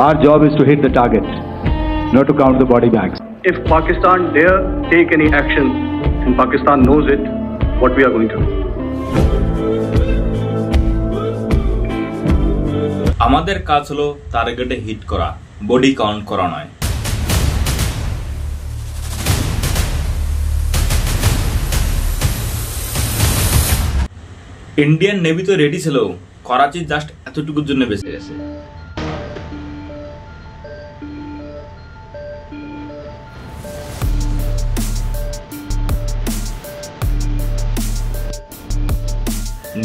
Our job is to hit the target, not to count the body bags. If Pakistan dare take any action, and Pakistan knows it, what we are going to do. আমাদের কাজ হলো টার্গেটে hit করা, body count করা নয়। Indian navy তো ready ছিল, Karachi just এতটুকুর জন্য বেঁচে গেছে।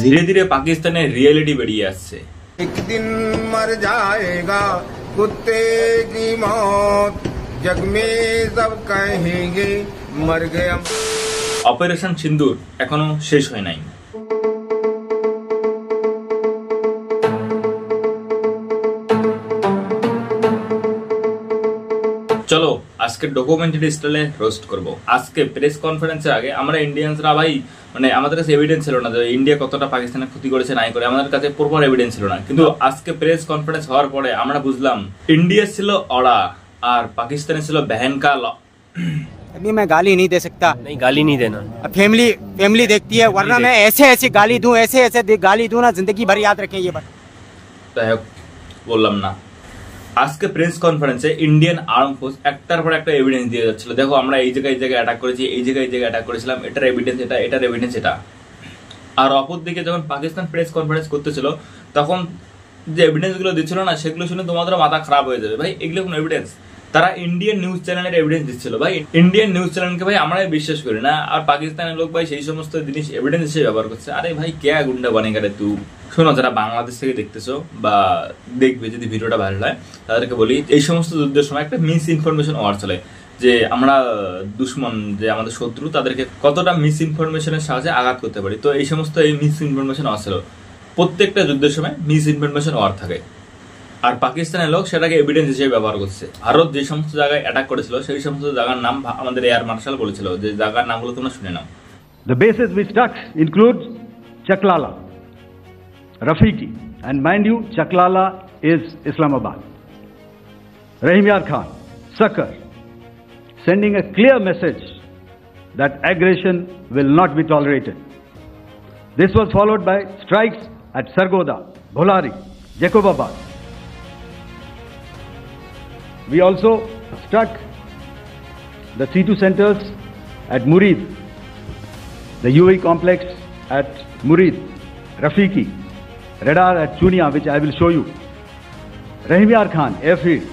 ধীরে ধীরে পাকিস্তানের রিয়েলিটি বেরিয়ে আসছে। एक दिन मर जाएगा कुत्ते की मौत, जग में सब कहेंगे मर गया। অপারেশন সিন্দুর এখনো শেষ হয় নাই। চলো আজকে ডকুমেন্টারি স্টাইলে রোস্ট করব। আজকে প্রেস কনফারেন্সের আগে আমরা ইন্ডিয়ানসরা ভাই মানে আমাদের কাছে এভিডেন্স ছিল না যে ইন্ডিয়া কতটা পাকিস্তানের ক্ষতি করেছে নাই করে, আমাদের কাছে প্রপার এভিডেন্স ছিল না। কিন্তু আজকে প্রেস কনফারেন্স হওয়ার পরে আমরা বুঝলাম इंडिया ছিল অড়া আর পাকিস্তানে ছিল बहन का। अभी मैं गाली नहीं दे सकता। नहीं, गाली नहीं देना। फैमिली देखती है, वरना मैं ऐसे गाली दूं, ऐसे गाली दूं ना, जिंदगी भर याद रखें ये बात। বললাম না। আজকে প্রেস কনফারেন্সে ইন্ডিয়ান আর্ম ফোর্স একটার পর একটা এভিডেন্স দিয়ে যাচ্ছিল। দেখো আমরা এই জায়গায় অ্যাটাক করেছি, এই জায়গায় অ্যাটাক করেছিলাম, এটার এভিডেন্স এটা, এটার এভিডেন্স এটা। আর অপর দিকে যখন পাকিস্তান প্রেস কনফারেন্স করতেছিল তখন যে এভিডেন্স গুলো দিচ্ছিল না সেগুলো শুনে তোমাদের মাথা খারাপ হয়ে যাবে। ভাই এগুলো কোনো এভিডেন্স? তারা ইন্ডিয়ান নিউজ চ্যানেলের এভিডেন্স দিচ্ছিল। ভাই ইন্ডিয়ান নিউজ চ্যানেলকে ভাই আমরা বিশ্বাস করি না, আর পাকিস্তানের লোক ভাই সেই সমস্ত জিনিস এভিডেন্স হিসেবে ব্যবহার করছে। আরে ভাই কে গুন্ডা বানিয়ে গেলে তুই। শোনো, যারা বাংলাদেশ থেকে দেখতেছো বা দেখবে যদি ভিডিওটা ভাইরাল হয় তাদেরকে বলি, এই সমস্ত যুদ্ধের সময় একটা মিস ইনফরমেশন ওয়ার চলে যে আমরা দুশ্মন, যে আমাদের শত্রু, তাদেরকে কতটা মিস ইনফরমেশনের সাহায্যে আঘাত করতে পারি। তো এই সমস্ত এই মিস ইনফরমেশন ওয়ার ছিল। প্রত্যেকটা যুদ্ধের সময় মিস ইনফরমেশন ওয়ার থাকে, আর পাকিস্তানের লোক সেটাকে এভিডেন্স হিসেবে ব্যবহার করছে। ভারত যে সমস্ত জায়গায় অ্যাটাক করেছিল সেই সমস্ত জায়গার নাম আমাদের এয়ার মার্শাল বলেছিল, যে জায়গার নামগুলো তোমরা শুনে নাও। The bases we struck include Chaklala, Rafiki, and mind you, Chaklala is Islamabad. Rahim Yar Khan, Sakar, sending a clear message that aggression will not be tolerated. This was followed by strikes at Sargoda, Bholari, Jacobabad. We also struck the C2 centers at Murid, the UAE complex at Murid, Rafiki, radar at Chunia, which I will show you, Rahim Yar Khan airfield,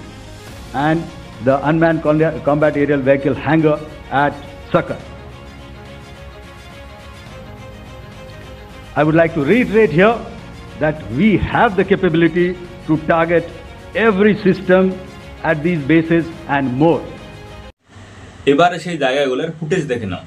and the unmanned combat aerial vehicle hangar at Sakar. I would like to reiterate here that we have the capability to target every system at these bases and more. এবারে সেই জায়গাগুলোর footage দেখে নাও।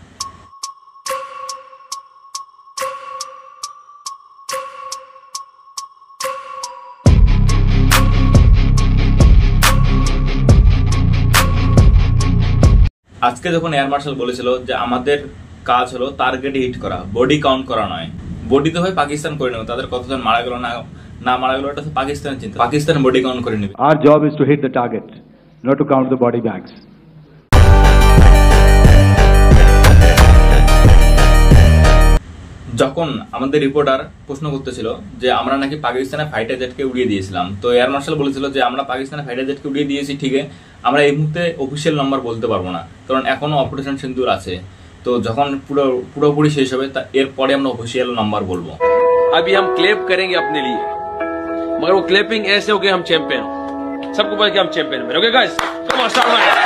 আজকে যখন air marshal বলেছিল যে আমাদের কাজ হলো টার্গেটে হিট করা, বডি কাউন্ট করা নয়। বডি তো হয় পাকিস্তান করে নেবে, তাদের কতজন মারা গেল না মারা গেল এটা তো পাকিস্তানের চিন্তা, পাকিস্তান বডি কাউন্ট করে নেবে। Our job is to hit the target, not to count the body bags. যখন আমাদের রিপোর্টার প্রশ্ন করতেছিল যে আমরা নাকি পাকিস্তানের ফাইটার জেটকে উড়িয়ে দিয়েছিলাম, তো এয়ার মার্শাল বলেছিল যে আমরা পাকিস্তানের ফাইটার জেটকে উড়িয়ে দিয়েছি ঠিকই, আমরা এই মুহূর্তে অফিসিয়াল নাম্বার বলতে পারবো না, কারণ এখনো অপারেশন সিন্দুর আছে। তো যখন পুরোপুরি শেষ হবে এরপরে আমরা অফিসিয়াল নাম্বার বলবো। अभी हम क्लेप करेंगे अपने लिए, मगर वो क्लेपिंग ऐसे हो कि हम चैंपियन हो, सबको पता कि हम चैंपियन हैं। Okay guys, come on start.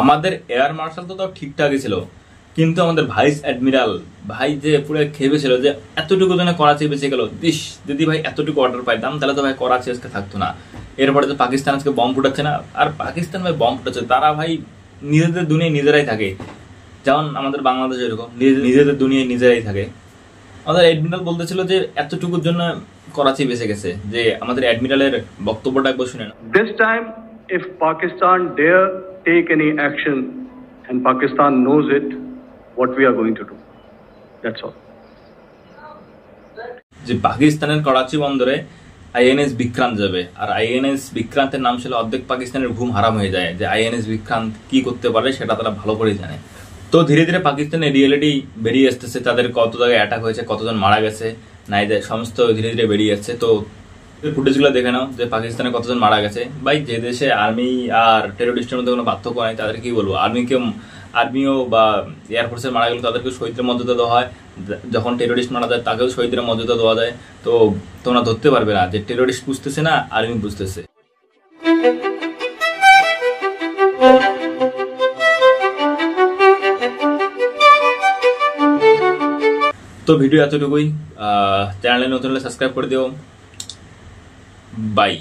আমাদের এয়ার মার্শাল তো ঠিকঠাকই ছিল, কিন্তু আমাদের ভাইস অ্যাডমিরাল ভাই যে পুরো খেপেছিল যে এতটুকু জন্য করাচি বেঁচে গেল। দিস যদি ভাই এতটুকু অর্ডার পাইতাম তাহলে তো ভাই করাচি আজকে থাকতো না। এরপরে তো পাকিস্তান আজকে বম ফুটাচ্ছে না, আর পাকিস্তান ভাই বম ফুটাচ্ছে, তারা ভাই নিজেদের দুনিয়ায় নিজেরাই থাকে, যেমন আমাদের বাংলাদেশে এরকম নিজেদের দুনিয়ায় নিজেরাই থাকে। আমাদের অ্যাডমিরাল বলতেছিল যে এতটুকুর জন্য করাচি বেঁচে গেছে, যে আমাদের অ্যাডমিরালের বক্তব্যটা একবার শুনে না। This time, if Pakistan dare take any action, and Pakistan knows it, what we are going to do. That's all. যে পাকিস্তানের করাচি বন্দরে আইএনএস বিক্রান্ত যাবে, আর আইএনএস বিক্রান্তের নাম ছিল অর্ধেক পাকিস্তানের ঘুম হারাম হয়ে যায়, যে আইএনএস বিক্রান্ত কি করতে পারে সেটা তারা ভালো করে জানে। তো ধীরে ধীরে পাকিস্তানের রিয়েলিটি বেরিয়ে আসতেছে, তাদের কত জায়গায় অ্যাটাক হয়েছে, কতজন মারা গেছে নাই যায়, সমস্ত ধীরে ধীরে বেরিয়ে যাচ্ছে। তো ফুটেজগুলো দেখে নাও যে পাকিস্তানে কতজন মারা গেছে। ভাই যে দেশে আর্মি আর টেরোরিস্টের মধ্যে কোনো পার্থক্য নাই, তাদের কি বলবো, আর্মিও বা এয়ারফোর্সের মারা গেলে তাদেরকে শহীদের মর্যাদা দেওয়া হয়, যখন টেরোরিস্ট মারা যায় তাকেও শহীদের মর্যাদা দেওয়া যায়। তো তোমরা ধরতে পারবে না যে টেরোরিস্ট বুঝতেছে না আর্মি বুঝতেছে। তো ভিডিও এতটুকুই, চ্যানেলে নতুন হলে সাবস্ক্রাইব করে দিও। বাই।